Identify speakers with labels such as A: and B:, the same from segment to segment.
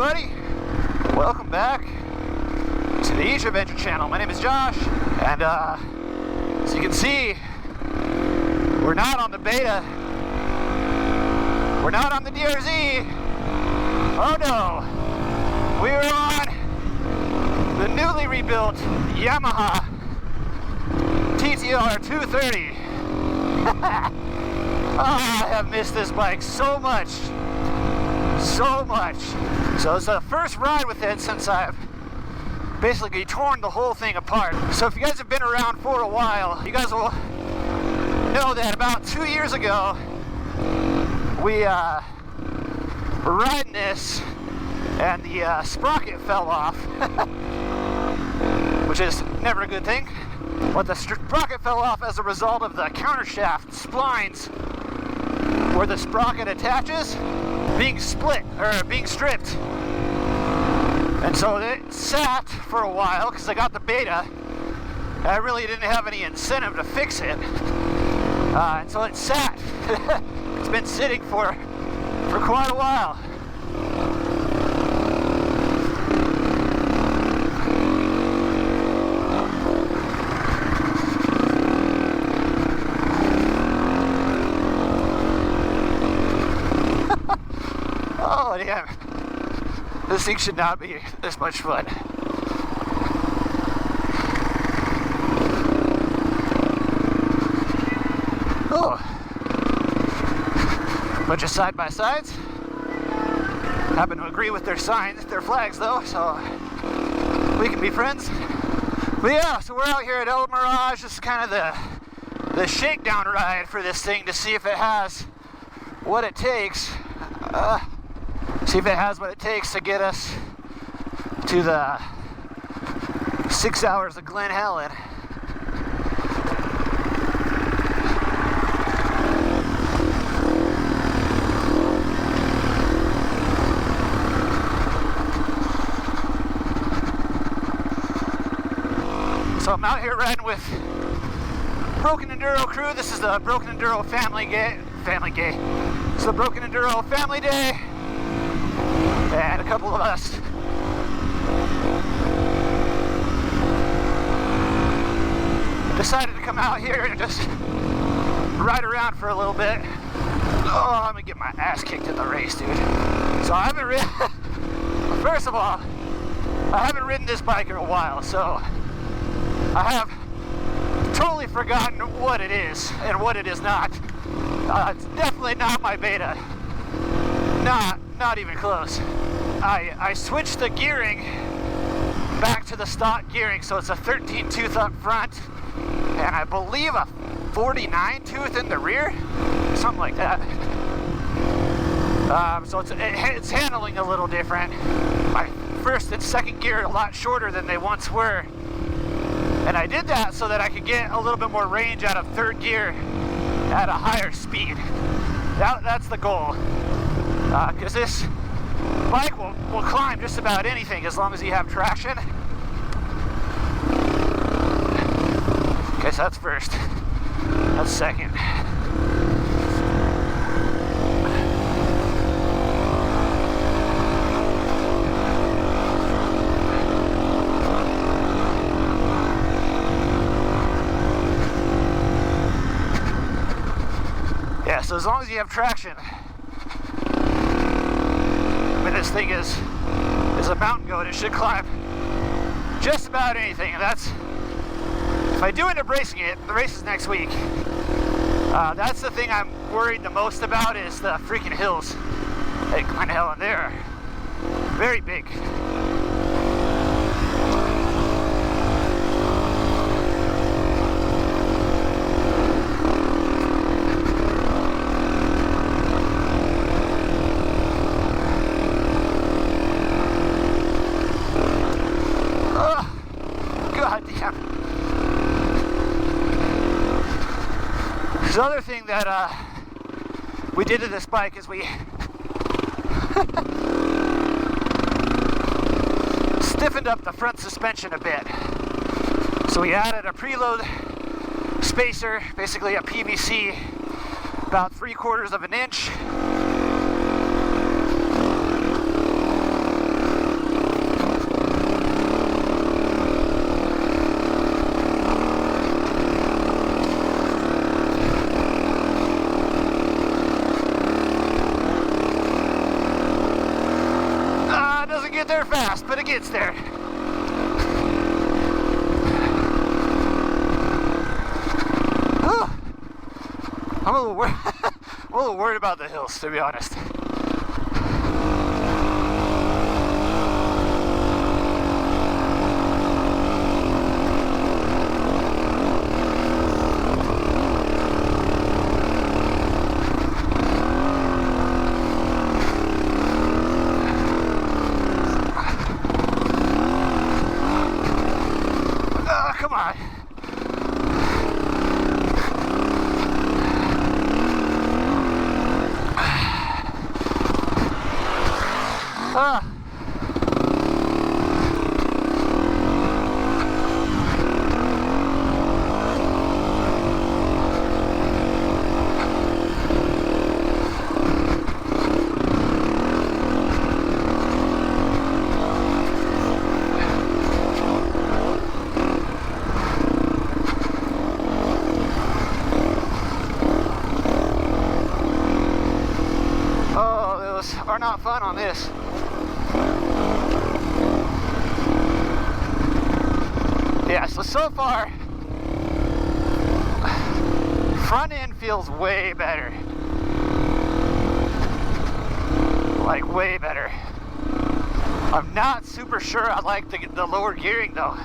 A: everybody, welcome back to the Each Adventure channel. My name is Josh, and as you can see, we're not on the beta, we're not on the DRZ. Oh no, we are on the newly rebuilt Yamaha TTR 230. Oh, I have missed this bike so much. So it's the first ride with it since I've basically torn the whole thing apart. So if you guys have been around for a while, you guys will know that about 2 years ago we were riding this and the sprocket fell off, which is never a good thing. But the sprocket fell off as a result of the countershaft splines where the sprocket attaches being split, or being stripped. And so it sat for a while because I got the beta. I really didn't have any incentive to fix it. And so it sat. It's been sitting for quite a while. Oh damn, this thing should not be this much fun. Oh, bunch of side-by-sides. Happen to agree with their signs, their flags though, so we can be friends. But yeah, so we're out here at El Mirage. This is kind of the shakedown ride for this thing to see if it has what it takes. See if it has what it takes to get us to the 6 Hours of Glen Helen. So I'm out here riding with Broken Enduro crew. This is the Broken Enduro family day. It's the Broken Enduro family day. And a couple of us decided to come out here and just ride around for a little bit. Oh, I'm gonna get my ass kicked in the race, dude. So I haven't ridden, first of all, I haven't ridden this bike in a while, so I have totally forgotten what it is and what it is not. It's definitely not my beta. Not even close. I switched the gearing back to the stock gearing, so it's a 13 tooth up front and I believe a 49 tooth in the rear, something like that. So it's handling a little different. My first and second gear are a lot shorter than they once were, and I did that so that I could get a little bit more range out of third gear at a higher speed. That's the goal. Because this bike will climb just about anything as long as you have traction. Okay, so that's first. That's second. Yeah, so as long as you have traction, this thing is a mountain goat. It should climb just about anything, and that's if I do end up racing it. The race is next week. That's the thing I'm worried the most about, is the freaking hills at Glen Helen. They're very big. The other thing that we did to this bike is we stiffened up the front suspension a bit. So we added a preload spacer, basically a PVC, about 3/4 of an inch. it gets there. I'm a little worried about the hills, to be honest. Come on. Are not fun on this. Yeah, so far, front end feels way better. Like way better. I'm not super sure I like the lower gearing though.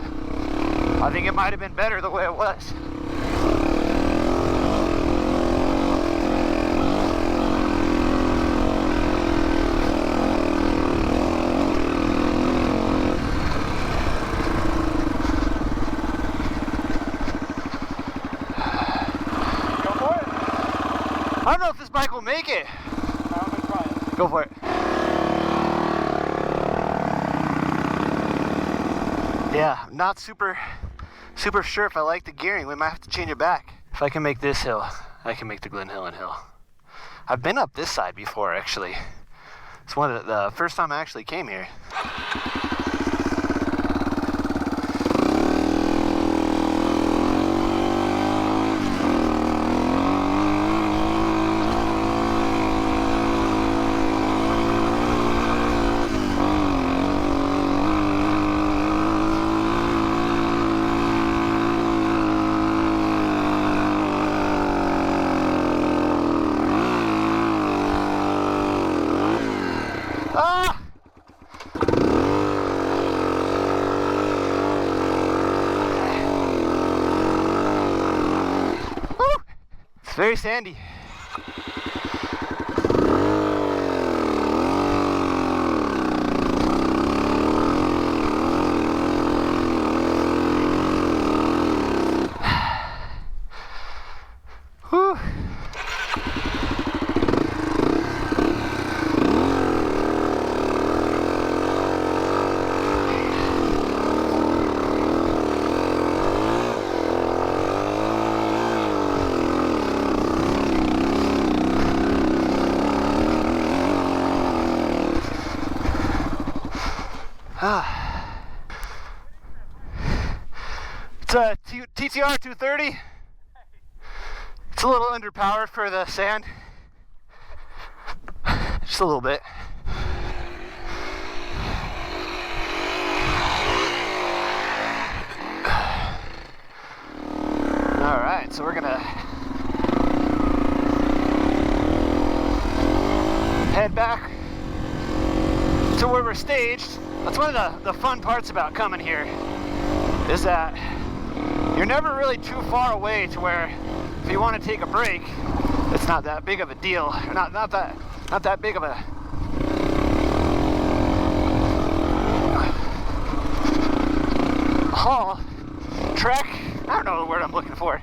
A: I think it might have been better the way it was. I don't know if this bike will make it.
B: I'm gonna try it.
A: Go for it. Yeah, I'm not super sure if I like the gearing. We might have to change it back. If I can make this hill, I can make the Glen Helen hill. I've been up this side before, actually. It's one of the first time I actually came here. It's very sandy. Whew. It's a TTR 230. It's a little underpowered for the sand. Just a little bit. Alright, so we're gonna head back to where we're staged. That's one of the fun parts about coming here, is that you're never really too far away to where if you want to take a break, it's not that big of a deal. Not that big of a haul, trek. I don't know the word I'm looking for.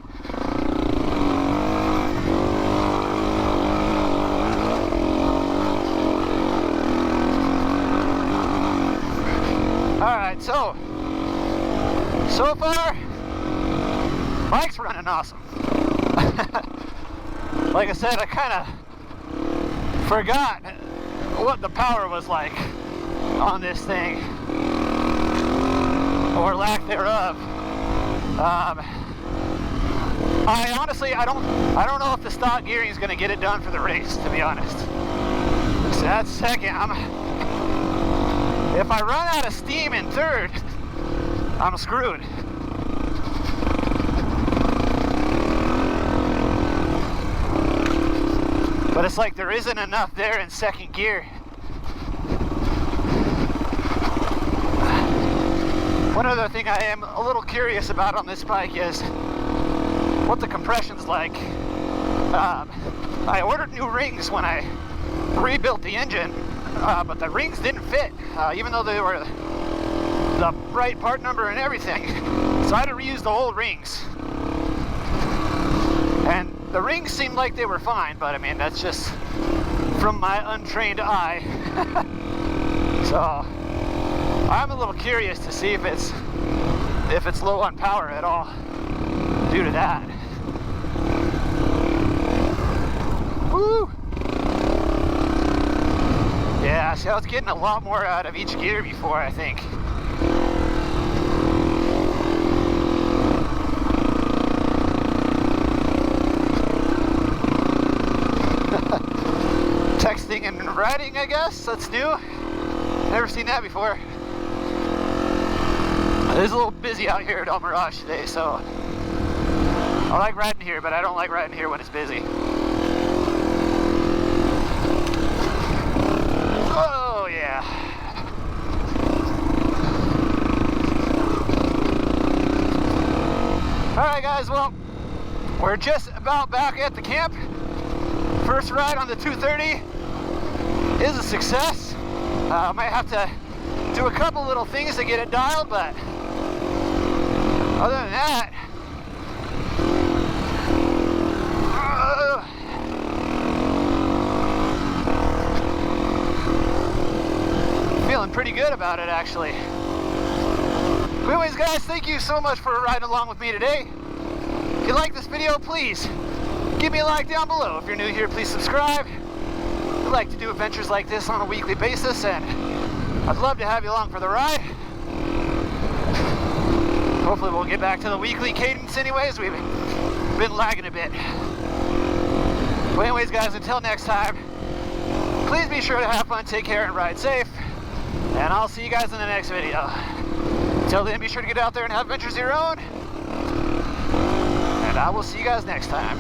A: Alright, so far, bike's running awesome. Like I said, I kind of forgot what the power was like on this thing, or lack thereof. I honestly, I don't know if the stock gearing is going to get it done for the race, to be honest. So that's second. If I run out of steam in third, I'm screwed. But it's like there isn't enough there in second gear. One other thing I am a little curious about on this bike is what the compression's like. I ordered new rings when I rebuilt the engine, but the rings didn't fit, even though they were the right part number and everything. So I had to reuse the old rings. And the rings seemed like they were fine, but I mean, that's just from my untrained eye. So I'm a little curious to see if it's low on power at all due to that. Woo! Yeah, see, I was getting a lot more out of each gear before, I think. Texting and writing, I guess, that's new. Never seen that before. It is a little busy out here at Mirage today, so I like riding here, but I don't like riding here when it's busy. Oh yeah. Alright guys, well, we're just about back at the camp. First ride on the 230 is a success. Might have to do a couple little things to get it dialed, but other than that, feeling pretty good about it actually. But anyways guys, thank you so much for riding along with me today. If you like this video, please give me a like down below. If you're new here, please subscribe. I like to do adventures like this on a weekly basis, and I'd love to have you along for the ride. Hopefully we'll get back to the weekly cadence anyways. We've been lagging a bit. But anyways guys, until next time, please be sure to have fun, take care, and ride safe. And I'll see you guys in the next video. Until then, be sure to get out there and have adventures of your own. And I will see you guys next time.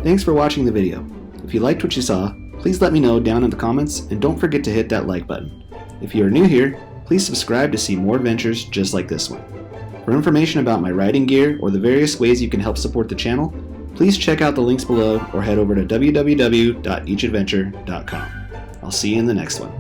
C: Thanks for watching the video. If you liked what you saw, please let me know down in the comments, and don't forget to hit that like button. If you are new here, please subscribe to see more adventures just like this one. For information about my riding gear or the various ways you can help support the channel, please check out the links below or head over to www.eachadventure.com. I'll see you in the next one.